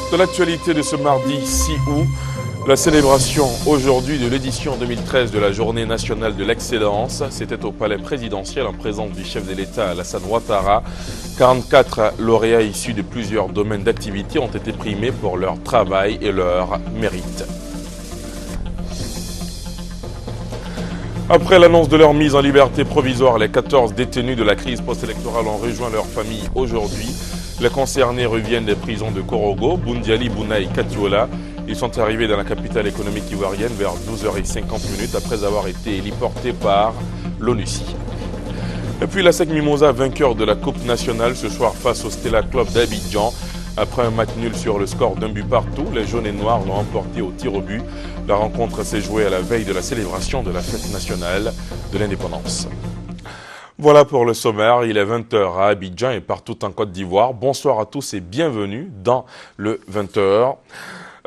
Dans l'actualité de ce mardi 6 août, la célébration aujourd'hui de l'édition 2013 de la Journée nationale de l'excellence, c'était au palais présidentiel en présence du chef de l'État Alassane Ouattara. 44 lauréats issus de plusieurs domaines d'activité ont été primés pour leur travail et leur mérite. Après l'annonce de leur mise en liberté provisoire, les 14 détenus de la crise post-électorale ont rejoint leur famille aujourd'hui. Les concernés reviennent des prisons de Korogo, Boundiali, Bouna et Katiola. Ils sont arrivés dans la capitale économique ivoirienne vers 12h50 après avoir été héliportés par l'ONUCI. Et puis la SEC Mimosa, vainqueur de la Coupe nationale ce soir face au Stella Club d'Abidjan. Après un match nul sur le score d'un but partout, les jaunes et noirs l'ont emporté au tir au but. La rencontre s'est jouée à la veille de la célébration de la fête nationale de l'indépendance. Voilà pour le sommaire, il est 20h à Abidjan et partout en Côte d'Ivoire. Bonsoir à tous et bienvenue dans le 20h.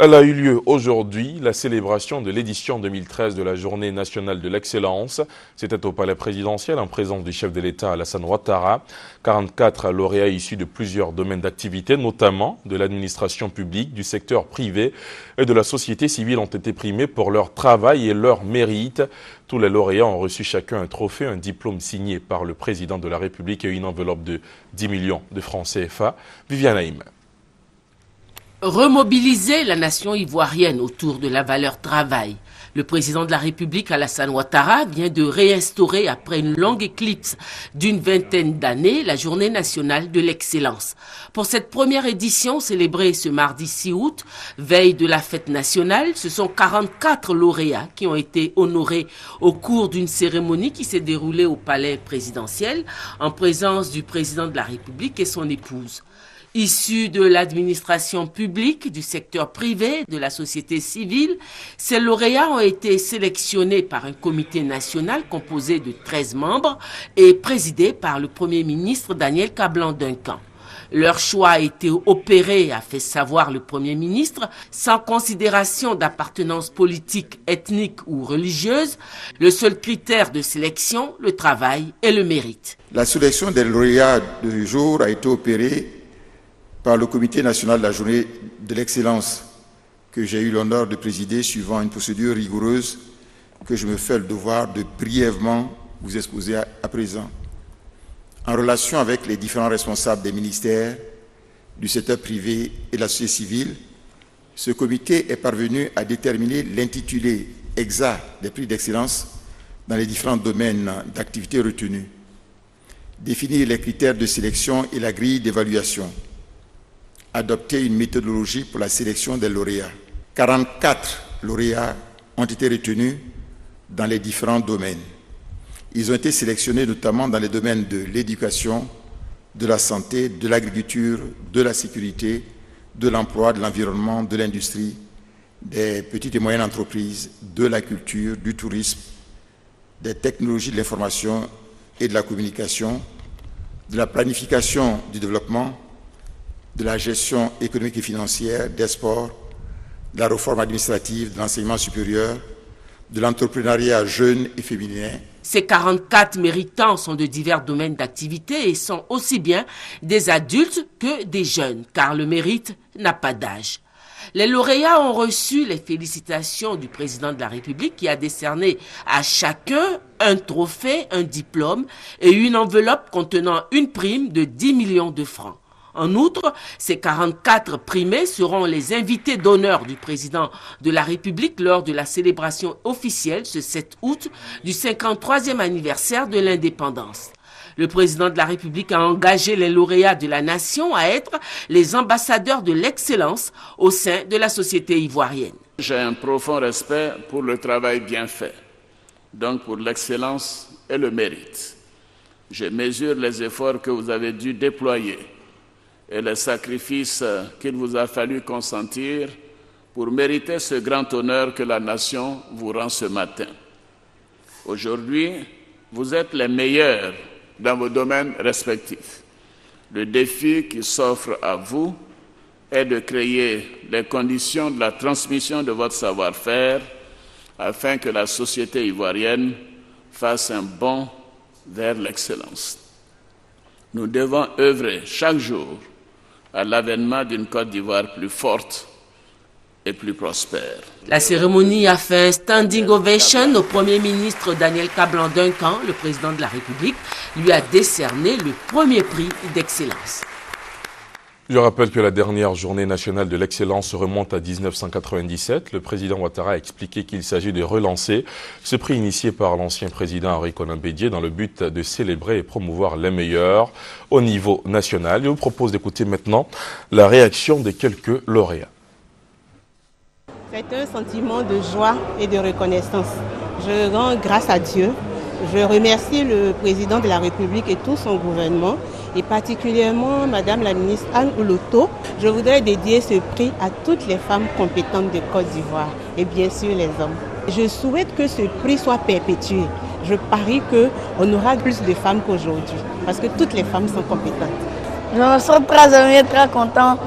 Elle a eu lieu aujourd'hui, la célébration de l'édition 2013 de la Journée nationale de l'excellence. C'était au palais présidentiel en présence du chef de l'État Alassane Ouattara. 44 lauréats issus de plusieurs domaines d'activité, notamment de l'administration publique, du secteur privé et de la société civile ont été primés pour leur travail et leur mérite. Tous les lauréats ont reçu chacun un trophée, un diplôme signé par le président de la République et une enveloppe de 10 millions de francs CFA. Viviane Haïm. Remobiliser la nation ivoirienne autour de la valeur travail. Le président de la République, Alassane Ouattara, vient de réinstaurer, après une longue éclipse d'une vingtaine d'années, la Journée nationale de l'excellence. Pour cette première édition, célébrée ce mardi 6 août, veille de la fête nationale, ce sont 44 lauréats qui ont été honorés au cours d'une cérémonie qui s'est déroulée au palais présidentiel, en présence du président de la République et son épouse. Issus de l'administration publique, du secteur privé, de la société civile, ces lauréats ont été sélectionnés par un comité national composé de 13 membres et présidé par le Premier ministre Daniel Kablan-Duncan. Leur choix a été opéré, a fait savoir le Premier ministre, sans considération d'appartenance politique, ethnique ou religieuse. Le seul critère de sélection, le travail et le mérite. La sélection des lauréats du jour a été opérée par le Comité national de la Journée de l'excellence que j'ai eu l'honneur de présider suivant une procédure rigoureuse que je me fais le devoir de brièvement vous exposer à présent. En relation avec les différents responsables des ministères, du secteur privé et de la société civile, ce comité est parvenu à déterminer l'intitulé exact des prix d'excellence dans les différents domaines d'activité retenus, définir les critères de sélection et la grille d'évaluation, adopter une méthodologie pour la sélection des lauréats. 44 lauréats ont été retenus dans les différents domaines. Ils ont été sélectionnés notamment dans les domaines de l'éducation, de la santé, de l'agriculture, de la sécurité, de l'emploi, de l'environnement, de l'industrie, des petites et moyennes entreprises, de la culture, du tourisme, des technologies de l'information et de la communication, de la planification du développement, de la gestion économique et financière, des sports, de la réforme administrative, de l'enseignement supérieur, de l'entrepreneuriat jeune et féminin. Ces 44 méritants sont de divers domaines d'activité et sont aussi bien des adultes que des jeunes, car le mérite n'a pas d'âge. Les lauréats ont reçu les félicitations du président de la République qui a décerné à chacun un trophée, un diplôme et une enveloppe contenant une prime de 10 millions de francs. En outre, ces 44 primés seront les invités d'honneur du président de la République lors de la célébration officielle ce 7 août du 53e anniversaire de l'indépendance. Le président de la République a engagé les lauréats de la nation à être les ambassadeurs de l'excellence au sein de la société ivoirienne. J'ai un profond respect pour le travail bien fait, donc pour l'excellence et le mérite. Je mesure les efforts que vous avez dû déployer et les sacrifices qu'il vous a fallu consentir pour mériter ce grand honneur que la nation vous rend ce matin. Aujourd'hui, vous êtes les meilleurs dans vos domaines respectifs. Le défi qui s'offre à vous est de créer les conditions de la transmission de votre savoir-faire afin que la société ivoirienne fasse un bond vers l'excellence. Nous devons œuvrer chaque jour à l'avènement d'une Côte d'Ivoire plus forte et plus prospère. La cérémonie a fait un standing ovation au Premier ministre Daniel Kablan-Duncan. Le président de la République lui a décerné le premier prix d'excellence. Je rappelle que la dernière journée nationale de l'excellence remonte à 1997. Le président Ouattara a expliqué qu'il s'agit de relancer ce prix initié par l'ancien président Henri Konan Bédié dans le but de célébrer et promouvoir les meilleurs au niveau national. Je vous propose d'écouter maintenant la réaction de quelques lauréats. C'est un sentiment de joie et de reconnaissance. Je rends grâce à Dieu. Je remercie le président de la République et tout son gouvernement, et particulièrement Madame la ministre Anne Ouloto. Je voudrais dédier ce prix à toutes les femmes compétentes de Côte d'Ivoire et bien sûr les hommes. Je souhaite que ce prix soit perpétué. Je parie qu'on aura plus de femmes qu'aujourd'hui parce que toutes les femmes sont compétentes. Je me sens très heureux, très content,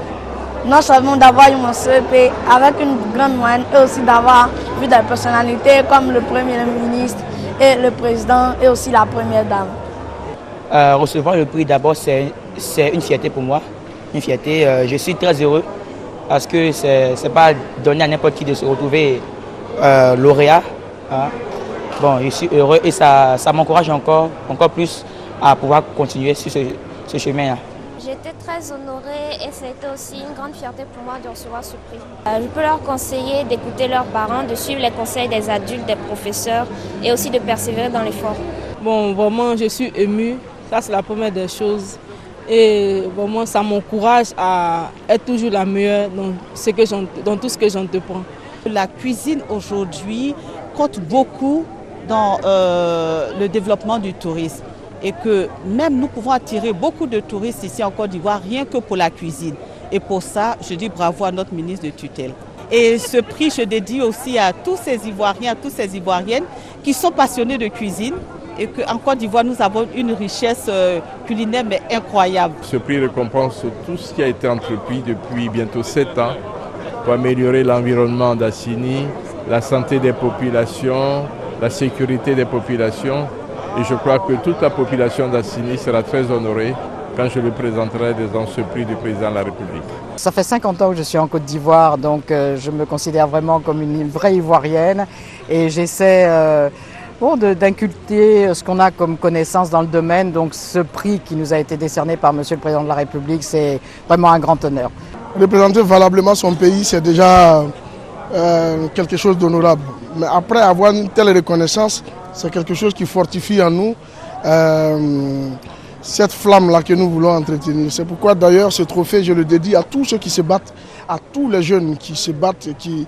non seulement d'avoir eu mon CEP avec une grande moyenne et aussi d'avoir vu des personnalités comme le Premier ministre et le président et aussi la première dame. Recevoir le prix d'abord, c'est une fierté pour moi. Une fierté, je suis très heureux parce que ce n'est pas donné à n'importe qui de se retrouver lauréat. Hein. Bon, je suis heureux et ça m'encourage encore plus à pouvoir continuer sur ce chemin-là. J'étais très honorée et c'était aussi une grande fierté pour moi de recevoir ce prix. Je peux leur conseiller d'écouter leurs parents, de suivre les conseils des adultes, des professeurs et aussi de persévérer dans l'effort. Bon, vraiment, je suis émue. Ça, c'est la première des choses. Et vraiment, ça m'encourage à être toujours la meilleure dans tout ce que j'entreprends. La cuisine aujourd'hui compte beaucoup dans le développement du tourisme. Et que même nous pouvons attirer beaucoup de touristes ici en Côte d'Ivoire, rien que pour la cuisine. Et pour ça, je dis bravo à notre ministre de tutelle. Et ce prix, je dédie aussi à tous ces Ivoiriens, à toutes ces Ivoiriennes qui sont passionnés de cuisine. Et qu'en Côte d'Ivoire, nous avons une richesse culinaire mais incroyable. Ce prix récompense tout ce qui a été entrepris depuis bientôt 7 ans pour améliorer l'environnement d'Assini, la santé des populations, la sécurité des populations. Et je crois que toute la population d'Assini sera très honorée quand je lui présenterai dans ce prix du président de la République. Ça fait 50 ans que je suis en Côte d'Ivoire, donc je me considère vraiment comme une vraie Ivoirienne. Et j'essaie d'inculter ce qu'on a comme connaissance dans le domaine. Donc ce prix qui nous a été décerné par Monsieur le Président de la République, c'est vraiment un grand honneur. Représenter valablement son pays, c'est déjà quelque chose d'honorable. Mais après avoir une telle reconnaissance, c'est quelque chose qui fortifie en nous cette flamme-là que nous voulons entretenir. C'est pourquoi d'ailleurs ce trophée, je le dédie à tous ceux qui se battent, à tous les jeunes qui se battent et qui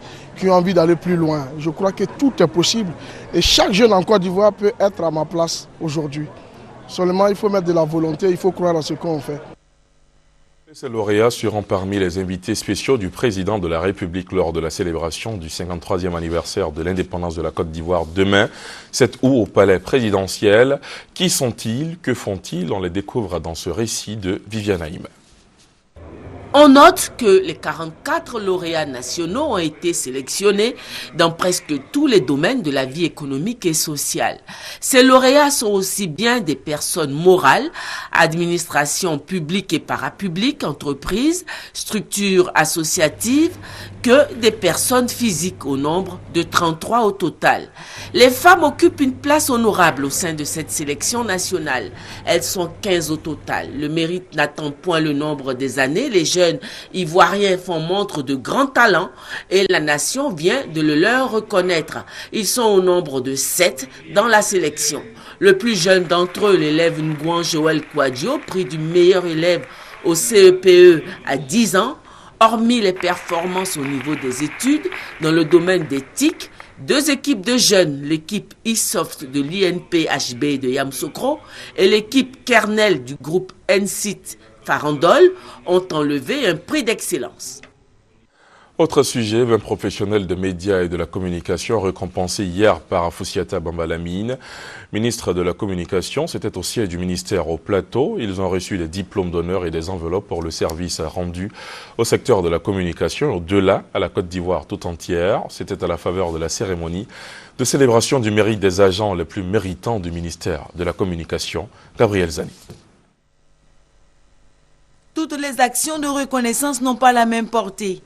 ont envie d'aller plus loin. Je crois que tout est possible et chaque jeune en Côte d'Ivoire peut être à ma place aujourd'hui. Seulement il faut mettre de la volonté, il faut croire à ce qu'on fait. Ces lauréats seront parmi les invités spéciaux du président de la République lors de la célébration du 53e anniversaire de l'indépendance de la Côte d'Ivoire demain, 7 août au palais présidentiel. Qui sont-ils? Que font-ils? On les découvre dans ce récit de Viviane Haïm. On note que les 44 lauréats nationaux ont été sélectionnés dans presque tous les domaines de la vie économique et sociale. Ces lauréats sont aussi bien des personnes morales, administrations publiques et parapubliques, entreprises, structures associatives, que des personnes physiques au nombre de 33 au total. Les femmes occupent une place honorable au sein de cette sélection nationale. Elles sont 15 au total. Le mérite n'attend point le nombre des années. Les jeunes Ivoiriens font montre de grands talents et la nation vient de le leur reconnaître. Ils sont au nombre de 7 dans la sélection. Le plus jeune d'entre eux, l'élève Ngouan Joël Kouadio, prix du meilleur élève au CEPE à 10 ans. Hormis les performances au niveau des études, dans le domaine des TIC, 2 équipes de jeunes, l'équipe e-soft de l'INPHB de Yamoussoukro et l'équipe Kernel du groupe NCIT Farandole, ont enlevé un prix d'excellence. Autre sujet, 20 professionnels de médias et de la communication récompensés hier par Afoussiata Bambalamine, ministre de la Communication. C'était au siège du ministère au Plateau. Ils ont reçu des diplômes d'honneur et des enveloppes pour le service rendu au secteur de la communication, au-delà à la Côte d'Ivoire tout entière. C'était à la faveur de la cérémonie de célébration du mérite des agents les plus méritants du ministère de la Communication. Gabriel Zani. toutes les actions de reconnaissance n'ont pas la même portée.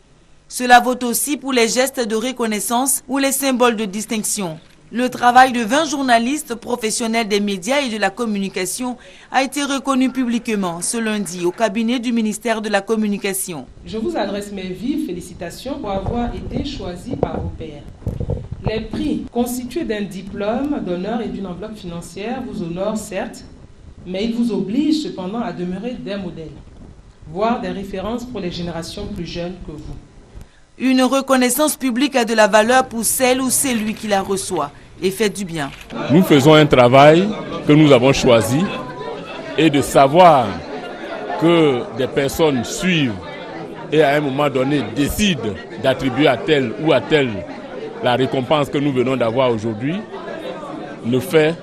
Cela vaut aussi pour les gestes de reconnaissance ou les symboles de distinction. Le travail de 20 journalistes professionnels des médias et de la communication a été reconnu publiquement ce lundi au cabinet du ministère de la Communication. Je vous adresse mes vives félicitations pour avoir été choisis par vos pairs. Les prix constitués d'un diplôme d'honneur et d'une enveloppe financière vous honorent certes, mais ils vous obligent cependant à demeurer des modèles, voire des références pour les générations plus jeunes que vous. Une reconnaissance publique a de la valeur pour celle ou celui qui la reçoit et fait du bien. Nous faisons un travail que nous avons choisi et de savoir que des personnes suivent et à un moment donné décident d'attribuer à tel ou à tel la récompense que nous venons d'avoir aujourd'hui ne fait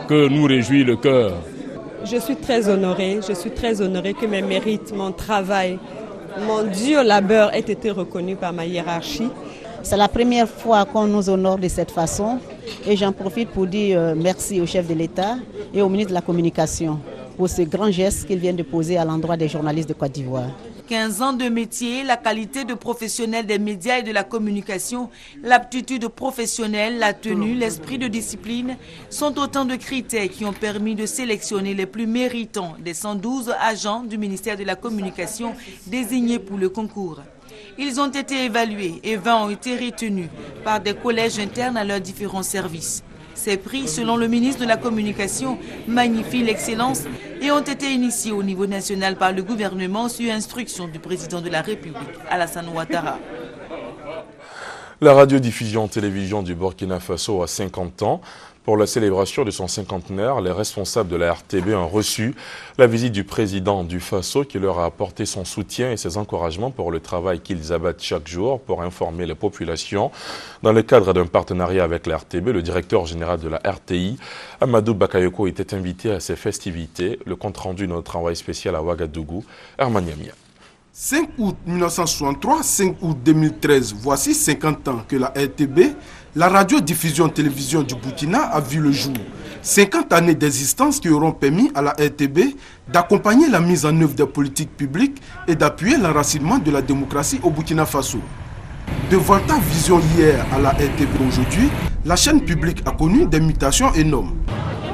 que nous réjouir le cœur. Je suis très honorée que mes mérites, mon travail, mon dur labeur ait été reconnu par ma hiérarchie. C'est la première fois qu'on nous honore de cette façon et j'en profite pour dire merci au chef de l'État et au ministre de la Communication pour ce grand geste qu'il vient de poser à l'endroit des journalistes de Côte d'Ivoire. 15 ans de métier, la qualité de professionnel des médias et de la communication, l'aptitude professionnelle, la tenue, l'esprit de discipline sont autant de critères qui ont permis de sélectionner les plus méritants des 112 agents du ministère de la Communication désignés pour le concours. Ils ont été évalués et 20 ont été retenus par des collèges internes à leurs différents services. Ces prix, selon le ministre de la Communication, magnifient l'excellence et ont été initiés au niveau national par le gouvernement sur instruction du président de la République, Alassane Ouattara. La radiodiffusion télévision du Burkina Faso a 50 ans. Pour la célébration de son cinquantenaire, les responsables de la RTB ont reçu la visite du président du Faso qui leur a apporté son soutien et ses encouragements pour le travail qu'ils abattent chaque jour pour informer les populations. Dans le cadre d'un partenariat avec la RTB, le directeur général de la RTI, Amadou Bakayoko, était invité à ces festivités. Le compte-rendu de notre envoyé spécial à Ouagadougou, Herman Yamia. 5 août 1963, 5 août 2013, voici 50 ans que la RTB, la radiodiffusion télévision du Burkina, a vu le jour. 50 années d'existence qui auront permis à la RTB d'accompagner la mise en œuvre des politiques publiques et d'appuyer l'enracinement de la démocratie au Burkina Faso. De Volta Vision hier à la RTB aujourd'hui, la chaîne publique a connu des mutations énormes.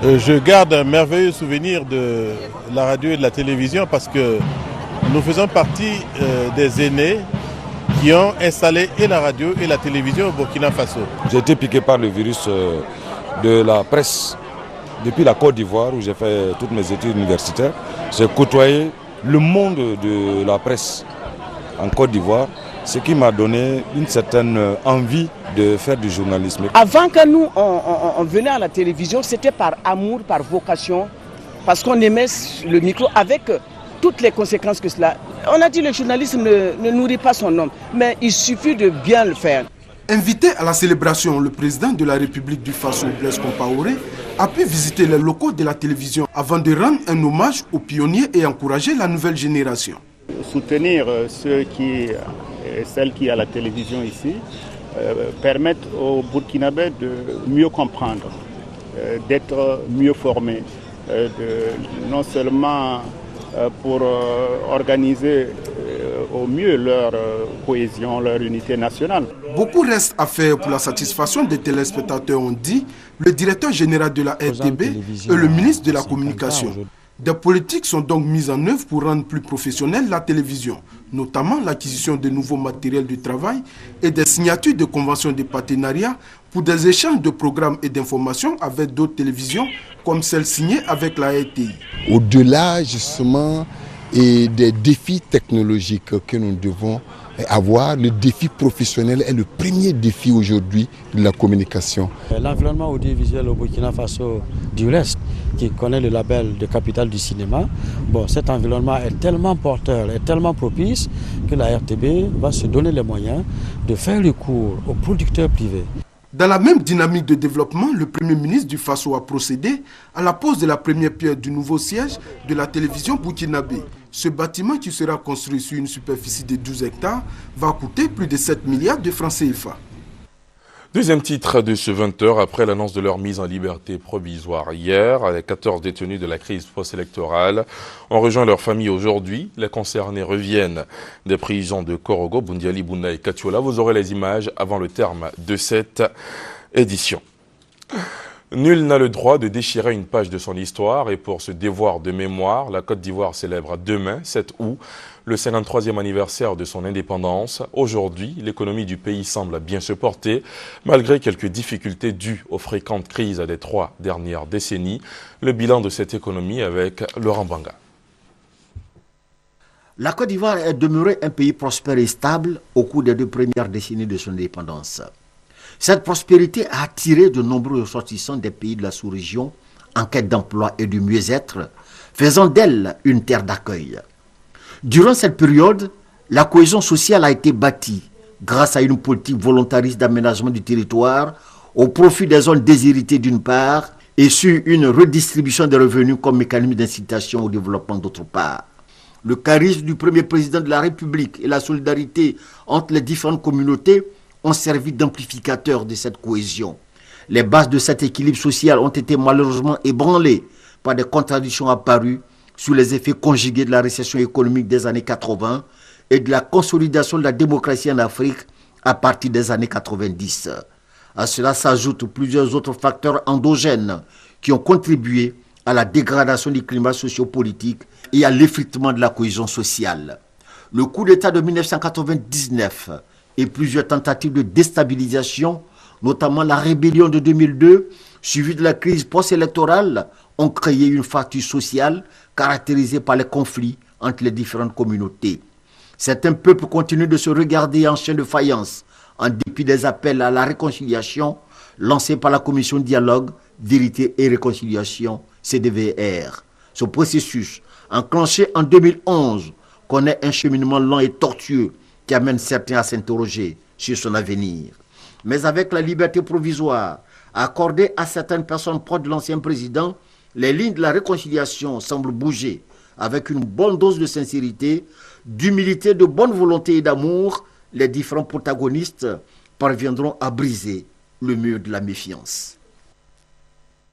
Je garde un merveilleux souvenir de la radio et de la télévision parce que nous faisons partie des aînés qui ont installé et la radio et la télévision au Burkina Faso. J'ai été piqué par le virus de la presse depuis la Côte d'Ivoire où j'ai fait toutes mes études universitaires. J'ai côtoyé le monde de la presse en Côte d'Ivoire, ce qui m'a donné une certaine envie de faire du journalisme. Avant que nous on venait à la télévision, c'était par amour, par vocation, parce qu'on aimait le micro avec toutes les conséquences que cela. On a dit que le journalisme ne nourrit pas son homme, mais il suffit de bien le faire. Invité à la célébration, le président de la République du Faso, Blaise Compaoré, a pu visiter les locaux de la télévision avant de rendre un hommage aux pionniers et encourager la nouvelle génération. Soutenir celles qui à la télévision ici permettent aux Burkinabés de mieux comprendre, d'être mieux formés, non seulement pour organiser au mieux leur cohésion, leur unité nationale. Beaucoup reste à faire pour la satisfaction des téléspectateurs, ont dit le directeur général de la RTB et le ministre de la Communication. Des politiques sont donc mises en œuvre pour rendre plus professionnelle la télévision, notamment l'acquisition de nouveaux matériels de travail et des signatures de conventions de partenariat pour des échanges de programmes et d'informations avec d'autres télévisions comme celle signée avec la RTI. Au-delà justement des défis technologiques que nous devons avoir, le défi professionnel est le premier défi aujourd'hui de la communication. L'environnement audiovisuel au Burkina Faso du reste, qui connaît le label de capitale du cinéma, cet environnement est tellement porteur, est tellement propice que la RTB va se donner les moyens de faire recours aux producteurs privés. Dans la même dynamique de développement, le Premier ministre du Faso a procédé à la pose de la première pierre du nouveau siège de la télévision burkinabé. Ce bâtiment, qui sera construit sur une superficie de 12 hectares, va coûter plus de 7 milliards de francs CFA. Deuxième titre de ce 20h, après l'annonce de leur mise en liberté provisoire hier, les 14 détenus de la crise post-électorale ont rejoint leur famille aujourd'hui. Les concernés reviennent des prisons de Korogo, Bundiali, Bouna et Katiola. Vous aurez les images avant le terme de cette édition. Nul n'a le droit de déchirer une page de son histoire et pour ce devoir de mémoire, la Côte d'Ivoire célèbre demain, 7 août, le 53e anniversaire de son indépendance. Aujourd'hui, l'économie du pays semble bien se porter, malgré quelques difficultés dues aux fréquentes crises des 3 dernières décennies. Le bilan de cette économie avec Laurent Banga. La Côte d'Ivoire est demeurée un pays prospère et stable au cours des 2 premières décennies de son indépendance. Cette prospérité a attiré de nombreux ressortissants des pays de la sous-région en quête d'emploi et de mieux-être, faisant d'elle une terre d'accueil. Durant cette période, la cohésion sociale a été bâtie grâce à une politique volontariste d'aménagement du territoire au profit des zones déshéritées d'une part et sur une redistribution des revenus comme mécanisme d'incitation au développement d'autre part. Le charisme du premier président de la République et la solidarité entre les différentes communautés ont servi d'amplificateur de cette cohésion. Les bases de cet équilibre social ont été malheureusement ébranlées par des contradictions apparues sous les effets conjugués de la récession économique des années 80 et de la consolidation de la démocratie en Afrique à partir des années 90. À cela s'ajoutent plusieurs autres facteurs endogènes qui ont contribué à la dégradation du climat sociopolitique et à l'effritement de la cohésion sociale. Le coup d'État de 1999 et plusieurs tentatives de déstabilisation, notamment la rébellion de 2002, suivie de la crise post-électorale, ont créé une fracture sociale caractérisée par les conflits entre les différentes communautés. Certains peuples continuent de se regarder en chien de faïence, en dépit des appels à la réconciliation lancés par la Commission de dialogue, vérité et réconciliation, CDVR. Ce processus, enclenché en 2011, connaît un cheminement lent et tortueux qui amène certains à s'interroger sur son avenir. Mais avec la liberté provisoire accordée à certaines personnes proches de l'ancien président, les lignes de la réconciliation semblent bouger avec une bonne dose de sincérité, d'humilité, de bonne volonté et d'amour. Les différents protagonistes parviendront à briser le mur de la méfiance.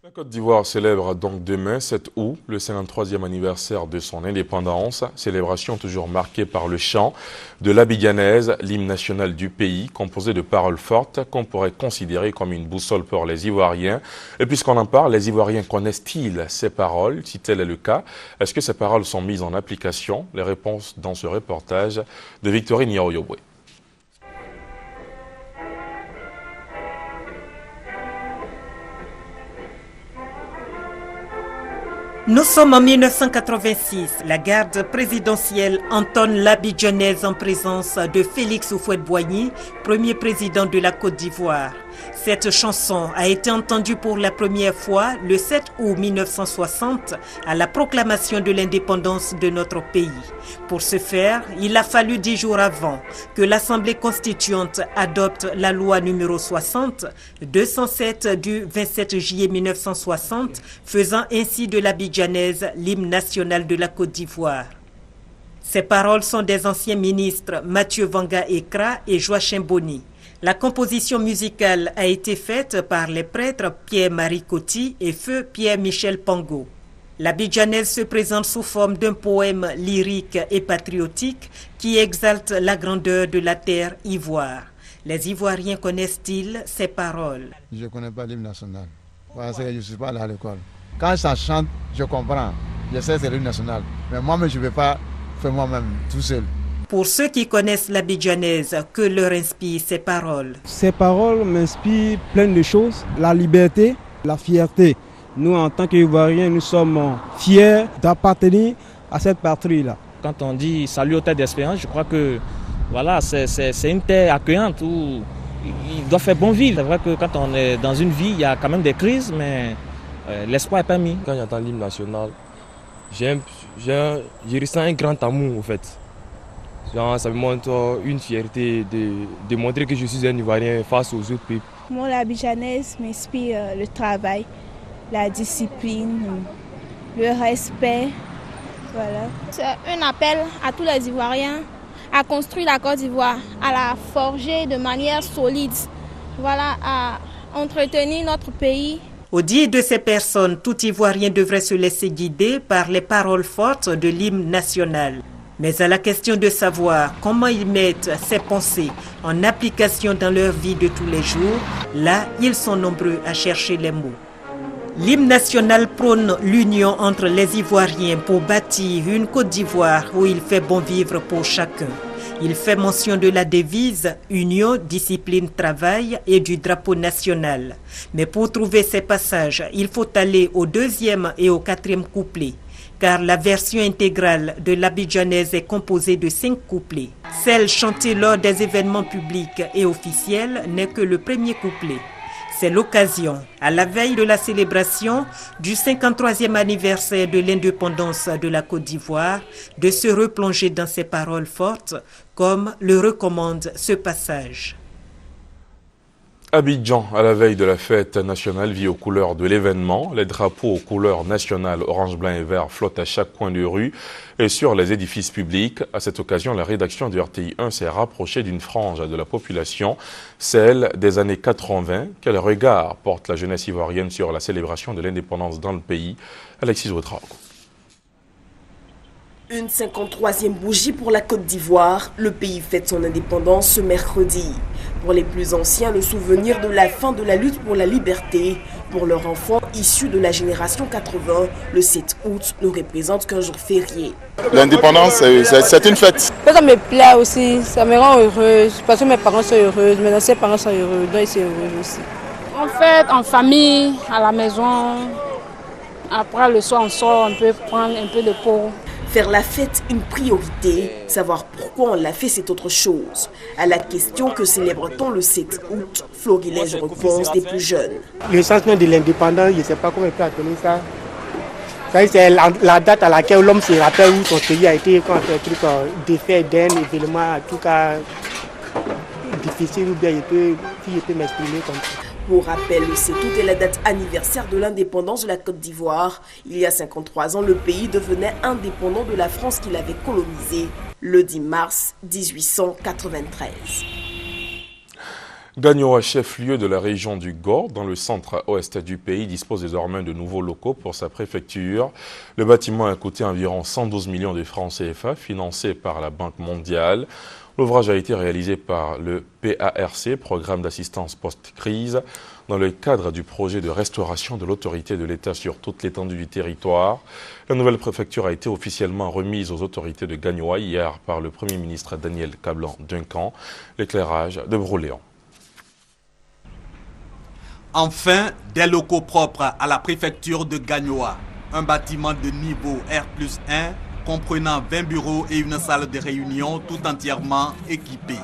La Côte d'Ivoire célèbre donc demain, 7 août, le 53e anniversaire de son indépendance. Célébration toujours marquée par le chant de l'abidjanaise, l'hymne national du pays, composé de paroles fortes qu'on pourrait considérer comme une boussole pour les Ivoiriens. Et puisqu'on en parle, les Ivoiriens connaissent-ils ces paroles? Si tel est le cas, est-ce que ces paroles sont mises en application? Les réponses dans ce reportage de Victorine Yaoyobwe. Nous sommes en 1986. La garde présidentielle entonne l'abidjanaise en présence de Félix Houphouët-Boigny, premier président de la Côte d'Ivoire. Cette chanson a été entendue pour la première fois le 7 août 1960 à la proclamation de l'indépendance de notre pays. Pour ce faire, il a fallu 10 jours avant que l'Assemblée constituante adopte la loi numéro 60-207 du 27 juillet 1960, faisant ainsi de l'abidjanaise l'hymne national de la Côte d'Ivoire. Ces paroles sont des anciens ministres Mathieu Vanga-Ekra et Joachim Boni. La composition musicale a été faite par les prêtres Pierre-Marie Coty et Feu Pierre-Michel Pango. L'abidjanaise se présente sous forme d'un poème lyrique et patriotique qui exalte la grandeur de la terre ivoire. Les Ivoiriens connaissent-ils ces paroles? Je ne connais pas l'hymne national parce que je ne suis pas allé à l'école. Quand ça chante, je comprends. Je sais que c'est l'hymne national. Mais moi-même, je ne vais pas faire moi-même tout seul. Pour ceux qui connaissent l'abidjanaise, que leur inspirent ces paroles? Ces paroles m'inspirent plein de choses. La liberté, la fierté. Nous, en tant qu'Ivoiriens, nous sommes fiers d'appartenir à cette patrie-là. Quand on dit salut aux terres d'espérance, je crois que voilà, c'est une terre accueillante où il doit faire bon vivre. C'est vrai que quand on est dans une vie, il y a quand même des crises, mais l'espoir est permis. Quand j'entends l'hymne national, je ressens un grand amour en fait. Genre, ça me montre une fierté de montrer que je suis un Ivoirien face aux autres peuples. Moi, l'abidjanaise m'inspire le travail, la discipline, le respect. Voilà. C'est un appel à tous les Ivoiriens à construire la Côte d'Ivoire, à la forger de manière solide à entretenir notre pays. Au dit de ces personnes, tout Ivoirien devrait se laisser guider par les paroles fortes de l'hymne national. Mais à la question de savoir comment ils mettent ces pensées en application dans leur vie de tous les jours, là, ils sont nombreux à chercher les mots. L'hymne national prône l'union entre les Ivoiriens pour bâtir une Côte d'Ivoire où il fait bon vivre pour chacun. Il fait mention de la devise « Union, discipline, travail » et du drapeau national. Mais pour trouver ces passages, il faut aller au 2e et au 4e couplet, car la version intégrale de l'Abidjanaise est composée de 5 couplets. Celle chantée lors des événements publics et officiels n'est que le 1er couplet. C'est l'occasion, à la veille de la célébration du 53e anniversaire de l'indépendance de la Côte d'Ivoire, de se replonger dans ces paroles fortes, comme le recommande ce passage. Abidjan, à la veille de la fête nationale, vit aux couleurs de l'événement. Les drapeaux aux couleurs nationales orange, blanc et vert flottent à chaque coin de rue et sur les édifices publics. À cette occasion, la rédaction de RTI 1 s'est rapprochée d'une frange de la population, celle des années 80. Quel regard porte la jeunesse ivoirienne sur la célébration de l'indépendance dans le pays? Alexis Ouedraogo. Une 53e bougie pour la Côte d'Ivoire. Le pays fête son indépendance ce mercredi. Pour les plus anciens, le souvenir de la fin de la lutte pour la liberté. Pour leurs enfants issus de la génération 80, le 7 août ne représente qu'un jour férié. L'indépendance, c'est une fête. Ça me plaît aussi, ça me rend heureuse parce que mes parents sont heureux, mes anciens parents sont heureux, donc ils sont heureux aussi. On fête en famille, à la maison. Après le soir, on sort un peu, prendre un peu de pot. Faire la fête une priorité, savoir pourquoi on l'a fait, c'est autre chose. À la question que célèbre-t-on le 7 août, Florilège réponse des plus jeunes. Le changement de l'indépendance, je ne sais pas comment on peut appeler ça. C'est la date à laquelle l'homme se rappelle où son pays a été quand un truc défait d'un événement, en tout cas difficile, ou bien si je peux m'exprimer comme ça. Pour rappel, le 7 août est la date anniversaire de l'indépendance de la Côte d'Ivoire. Il y a 53 ans, le pays devenait indépendant de la France qu'il avait colonisée, le 10 mars 1893. Gagnoa, chef-lieu de la région du Gord, dans le centre-ouest du pays, dispose désormais de nouveaux locaux pour sa préfecture. Le bâtiment a coûté environ 112 millions de francs CFA, financé par la Banque mondiale. L'ouvrage a été réalisé par le PARC, Programme d'assistance post-crise, dans le cadre du projet de restauration de l'autorité de l'État sur toute l'étendue du territoire. La nouvelle préfecture a été officiellement remise aux autorités de Gagnoa hier par le Premier ministre Daniel Kablan-Duncan. L'éclairage de Broléon. Enfin, des locaux propres à la préfecture de Gagnoa. Un bâtiment de niveau R+1 comprenant 20 bureaux et une salle de réunion tout entièrement équipée.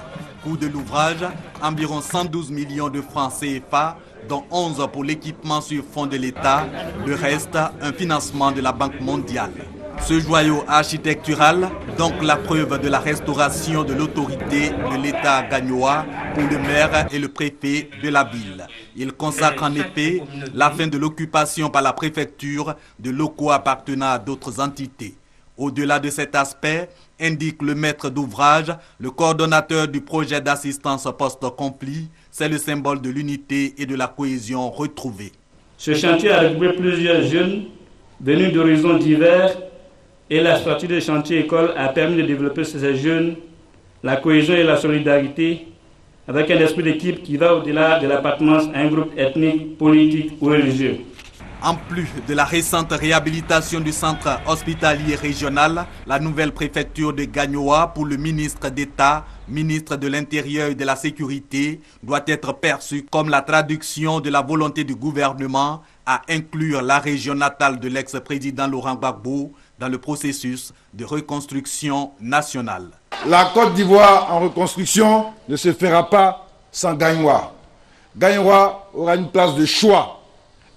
Coût de l'ouvrage, environ 112 millions de francs CFA, dont 11 pour l'équipement sur fonds de l'État, le reste un financement de la Banque mondiale. Ce joyau architectural, donc la preuve de la restauration de l'autorité de l'État gagnois pour le maire et le préfet de la ville. Il consacre en effet la fin de l'occupation par la préfecture de locaux appartenant à d'autres entités. Au-delà de cet aspect, indique le maître d'ouvrage, le coordonnateur du projet d'assistance post-conflit, c'est le symbole de l'unité et de la cohésion retrouvée. Ce chantier a regroupé plusieurs jeunes venus d'horizons divers et la structure de chantier école a permis de développer chez ces jeunes la cohésion et la solidarité avec un esprit d'équipe qui va au-delà de l'appartenance à un groupe ethnique, politique ou religieux. En plus de la récente réhabilitation du centre hospitalier régional, la nouvelle préfecture de Gagnoa pour le ministre d'État, ministre de l'Intérieur et de la Sécurité, doit être perçue comme la traduction de la volonté du gouvernement à inclure la région natale de l'ex-président Laurent Gbagbo dans le processus de reconstruction nationale. La Côte d'Ivoire en reconstruction ne se fera pas sans Gagnoa. Gagnoa aura une place de choix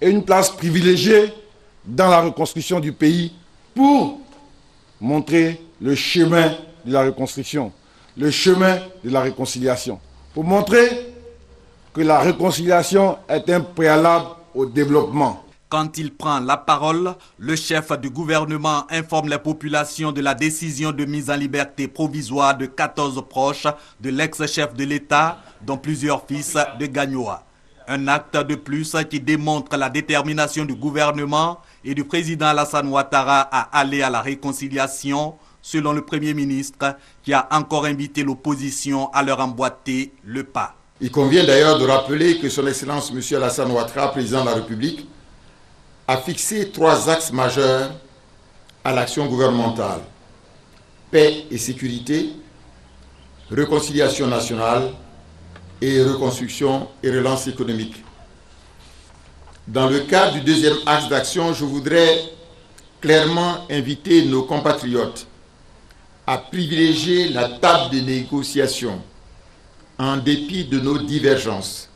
et une place privilégiée dans la reconstruction du pays pour montrer le chemin de la reconstruction, le chemin de la réconciliation, pour montrer que la réconciliation est un préalable au développement. Quand il prend la parole, le chef du gouvernement informe les populations de la décision de mise en liberté provisoire de 14 proches de l'ex-chef de l'État, dont plusieurs fils de Gagnoa. Un acte de plus qui démontre la détermination du gouvernement et du président Alassane Ouattara à aller à la réconciliation, selon le Premier ministre, qui a encore invité l'opposition à leur emboîter le pas. Il convient d'ailleurs de rappeler que son Excellence M. Alassane Ouattara, président de la République, a fixé 3 axes majeurs à l'action gouvernementale: paix et sécurité, réconciliation nationale et reconstruction et relance économique. Dans le cadre du deuxième axe d'action, je voudrais clairement inviter nos compatriotes à privilégier la table de négociation en dépit de nos divergences,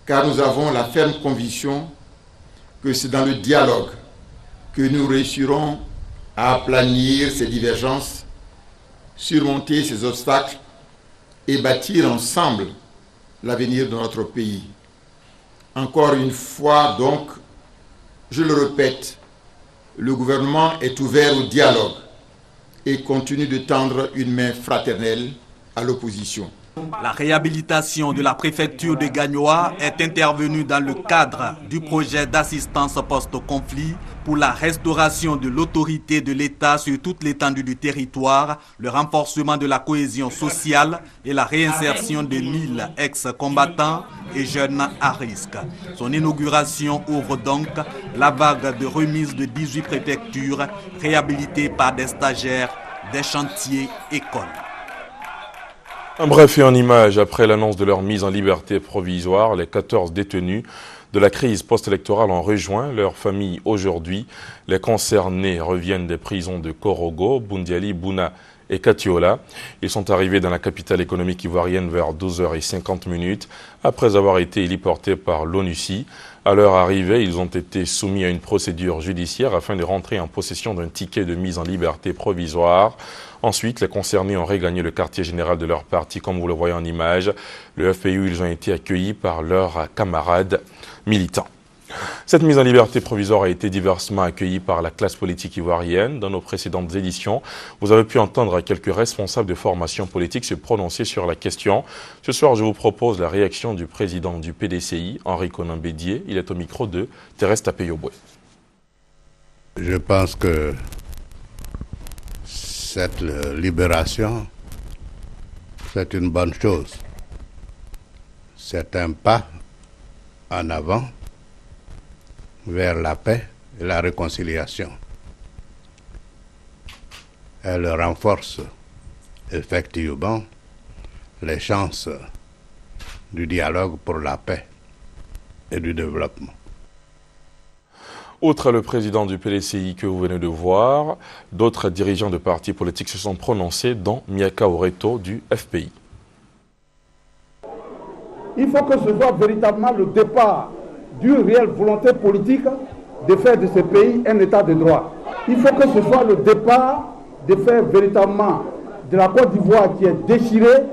car nous avons la ferme conviction que c'est dans le dialogue que nous réussirons à aplanir ces divergences, surmonter ces obstacles et bâtir ensemble l'avenir de notre pays. Encore une fois donc, je le répète, le gouvernement est ouvert au dialogue et continue de tendre une main fraternelle à l'opposition. La réhabilitation de la préfecture de Gagnoa est intervenue dans le cadre du projet d'assistance post-conflit pour la restauration de l'autorité de l'État sur toute l'étendue du territoire, le renforcement de la cohésion sociale et la réinsertion de 1000 ex-combattants et jeunes à risque. Son inauguration ouvre donc la vague de remise de 18 préfectures réhabilitées par des stagiaires des chantiers écoles. Un bref et en image, après l'annonce de leur mise en liberté provisoire, les 14 détenus de la crise post-électorale ont rejoint leur famille aujourd'hui. Les concernés reviennent des prisons de Korogo, Boundiali, Bouna et Katiola. Ils sont arrivés dans la capitale économique ivoirienne vers 12h50 après avoir été héliportés par l'ONUCI. À leur arrivée, ils ont été soumis à une procédure judiciaire afin de rentrer en possession d'un ticket de mise en liberté provisoire. Ensuite, les concernés ont regagné le quartier général de leur parti, comme vous le voyez en image. Le FPU, ils ont été accueillis par leurs camarades militants. Cette mise en liberté provisoire a été diversement accueillie par la classe politique ivoirienne. Dans nos précédentes éditions, vous avez pu entendre quelques responsables de formations politiques se prononcer sur la question. Ce soir, je vous propose la réaction du président du PDCI, Henri Konan Bédié. Il est au micro de Thérèse Tapeyoboué. Je pense que cette libération, c'est une bonne chose. C'est un pas en avant vers la paix et la réconciliation. Elle renforce effectivement les chances du dialogue pour la paix et du développement. Outre le président du PDCI que vous venez de voir, d'autres dirigeants de partis politiques se sont prononcés, dont Miaka Oreto du FPI. Il faut que ce soit véritablement le départ d'une réelle volonté politique de faire de ce pays un état de droit. Il faut que ce soit le départ de faire véritablement de la Côte d'Ivoire qui est déchirée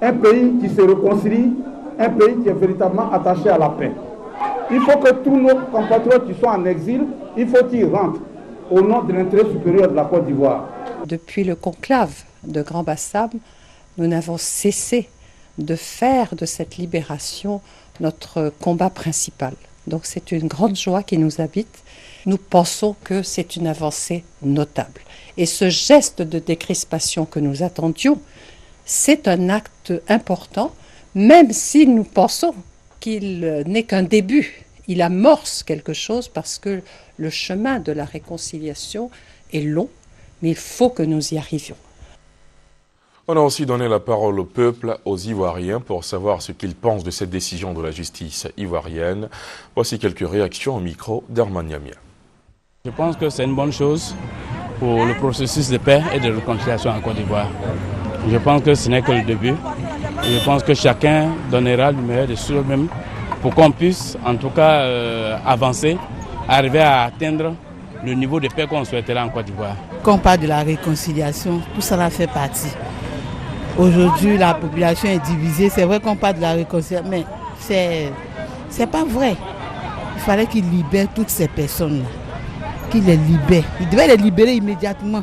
un pays qui se réconcilie, un pays qui est véritablement attaché à la paix. Il faut que tous nos compatriotes qui sont en exil, il faut qu'ils rentrent au nom de l'intérêt supérieur de la Côte d'Ivoire. Depuis le conclave de Grand Bassam, nous n'avons cessé de faire de cette libération notre combat principal. Donc c'est une grande joie qui nous habite. Nous pensons que c'est une avancée notable. Et ce geste de décrispation que nous attendions, c'est un acte important, même si nous pensons qu'il n'est qu'un début. Il amorce quelque chose parce que le chemin de la réconciliation est long, mais il faut que nous y arrivions. On a aussi donné la parole au peuple, aux Ivoiriens, pour savoir ce qu'ils pensent de cette décision de la justice ivoirienne. Voici quelques réactions au micro d'Herman Yamia. Je pense que c'est une bonne chose pour le processus de paix et de réconciliation en Côte d'Ivoire. Je pense que ce n'est que le début. Je pense que chacun donnera le meilleur de soi-même pour qu'on puisse, en tout cas, avancer, arriver à atteindre le niveau de paix qu'on souhaiterait en Côte d'Ivoire. Quand on parle de la réconciliation, tout ça fait partie. Aujourd'hui, la population est divisée. C'est vrai qu'on parle de la réconciliation, mais c'est pas vrai. Il Il fallait qu'il libère toutes ces personnes-là. Qu'il les libère. Il devait les libérer immédiatement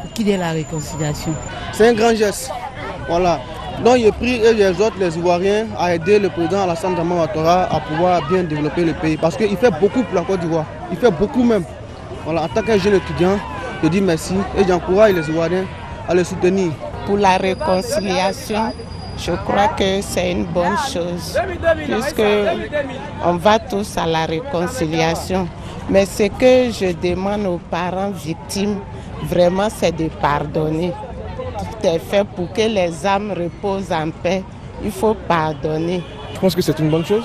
pour qu'il y ait la réconciliation. C'est un grand geste. Voilà. Donc je prie et j'exhorte les Ivoiriens à aider le président Alassane Dramane Ouattara à pouvoir bien développer le pays. Parce qu'il fait beaucoup pour la Côte d'Ivoire. Il fait beaucoup même. Voilà. En tant qu'un jeune étudiant, je dis merci et j'encourage les Ivoiriens à le soutenir. Pour la réconciliation, je crois que c'est une bonne chose, puisque on va tous à la réconciliation. Mais ce que je demande aux parents victimes, vraiment, c'est de pardonner. Tout est fait pour que les âmes reposent en paix. Il faut pardonner. Je pense que c'est une bonne chose.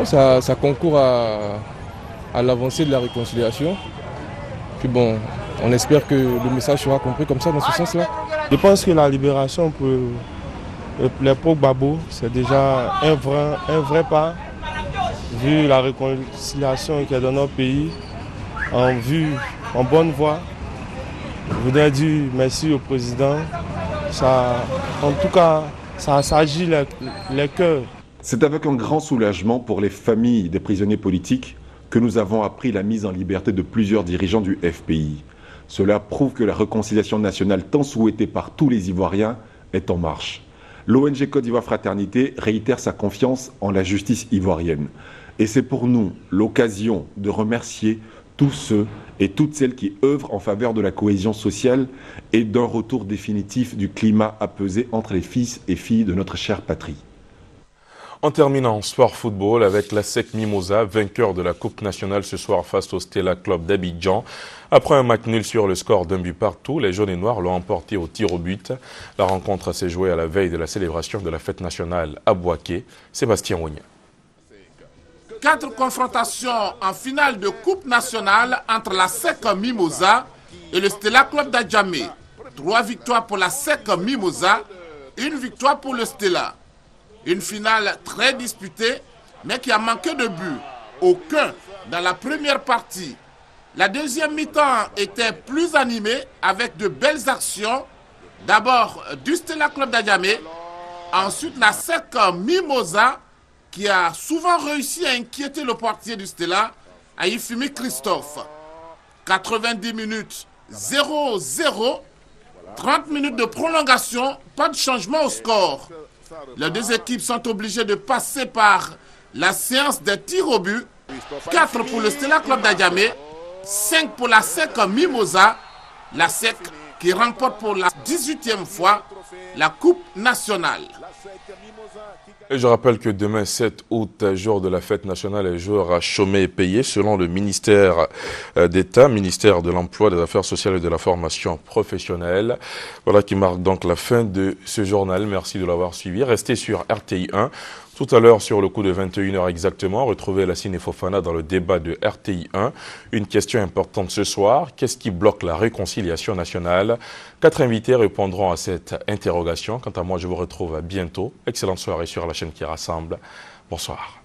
Ça concourt à l'avancée de la réconciliation. Puis bon, on espère que le message sera compris comme ça, dans ce sens-là. Je pense que la libération pour l'époque Gbagbo, c'est déjà un vrai pas, vu la réconciliation qu'il y a dans notre pays, en bonne voie. Je voudrais dire merci au président. En tout cas, ça agit les cœurs. C'est avec un grand soulagement pour les familles des prisonniers politiques que nous avons appris la mise en liberté de plusieurs dirigeants du FPI. Cela prouve que la réconciliation nationale tant souhaitée par tous les Ivoiriens est en marche. L'ONG Côte d'Ivoire Fraternité réitère sa confiance en la justice ivoirienne. Et c'est pour nous l'occasion de remercier tous ceux et toutes celles qui œuvrent en faveur de la cohésion sociale et d'un retour définitif du climat apaisé entre les fils et filles de notre chère patrie. En terminant sport football avec la SEC Mimosa, vainqueur de la Coupe nationale ce soir face au Stella Club d'Abidjan. Après un match nul sur le score d'1 but partout, les jaunes et noirs l'ont emporté au tir au but. La rencontre s'est jouée à la veille de la célébration de la fête nationale à Bouaké. Sébastien Wogna. 4 confrontations en finale de Coupe nationale entre la SEC Mimosa et le Stella Club d'Adjamé. 3 victoires pour la SEC Mimosa, 1 victoire pour le Stella. Une finale très disputée, mais qui a manqué de but. Aucun dans la première partie. La deuxième mi-temps était plus animée avec de belles actions. D'abord du Stella Club d'Adjamé, ensuite la SEC Mimosa, qui a souvent réussi à inquiéter le portier du Stella, Aïfimi Christophe. 90 minutes, 0-0. 30 minutes de prolongation, pas de changement au score. Les deux équipes sont obligées de passer par la séance des tirs au but. 4 pour le Stella Club d'Adjamé, 5 pour la SEC Mimosa. La SEC qui remporte pour la 18e fois la Coupe nationale. Et je rappelle que demain 7 août, jour de la fête nationale, les jours à chômer et payés selon le ministère d'État, ministère de l'Emploi, des Affaires sociales et de la formation professionnelle. Voilà qui marque donc la fin de ce journal. Merci de l'avoir suivi. Restez sur RTI 1. Tout à l'heure, sur le coup de 21h exactement, retrouvez Lassine Fofana dans le débat de RTI 1. Une question importante ce soir, qu'est-ce qui bloque la réconciliation nationale? 4 invités répondront à cette interrogation. Quant à moi, je vous retrouve à bientôt. Excellente soirée sur la chaîne qui rassemble. Bonsoir.